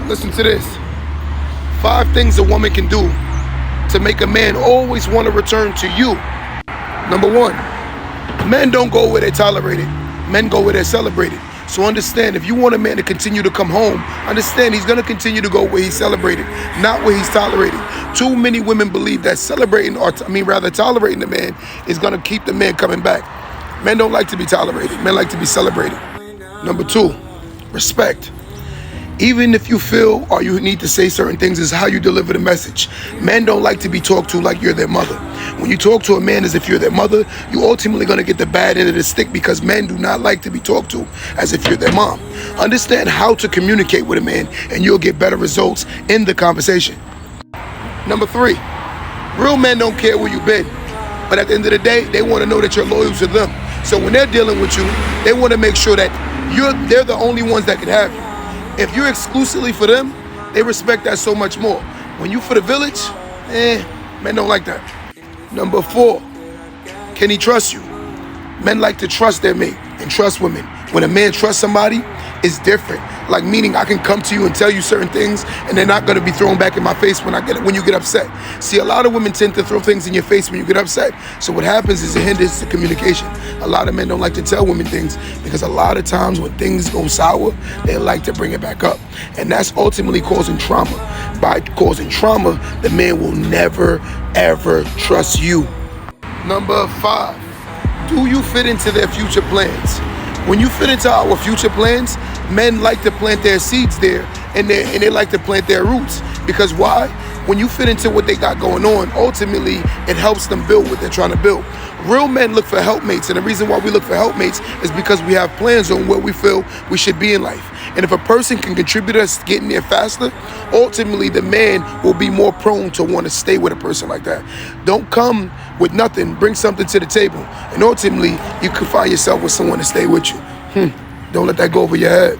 Listen to this. 5 things a woman can do to make a man always want to return to you. Number 1, men don't go where they're tolerated. Men go where they're celebrated. So understand, if you want a man to continue to come home, understand he's going to continue to go where he's celebrated, not where he's tolerated. Too many women believe that tolerating the man is going to keep the man coming back. Men don't like to be tolerated. Men like to be celebrated. Number 2, respect. Even if you feel or you need to say certain things, is how you deliver the message. Men don't like to be talked to like you're their mother. When you talk to a man as if you're their mother, you're ultimately going to get the bad end of the stick, because men do not like to be talked to as if you're their mom. Understand how to communicate with a man, and you'll get better results in the conversation. Number 3, real men don't care where you've been, but at the end of the day, they want to know that you're loyal to them. So when they're dealing with you, they want to make sure that they're the only ones that can have you. If you're exclusively for them, they respect that so much more. When you for the village, men don't like that. Number 4, can he trust you? Men like to trust their mate and trust women. When a man trusts somebody, it's different. Like, meaning I can come to you and tell you certain things, and they're not going to be thrown back in my face when you get upset. See, a lot of women tend to throw things in your face when you get upset. So what happens is it hinders the communication. A lot of men don't like to tell women things, because a lot of times when things go sour, they like to bring it back up. And that's ultimately causing trauma. By causing trauma, the man will never, ever trust you. Number 5, do you fit into their future plans? When you fit into our future plans, men like to plant their seeds there, and they like to plant their roots. Because why? When you fit into what they got going on, ultimately it helps them build what they're trying to build. Real men look for helpmates, and the reason why we look for helpmates is because we have plans on where we feel we should be in life. And if a person can contribute us getting there faster, ultimately the man will be more prone to want to stay with a person like that. Don't come with nothing, bring something to the table, and ultimately you can find yourself with someone to stay with you. Don't let that go over your head.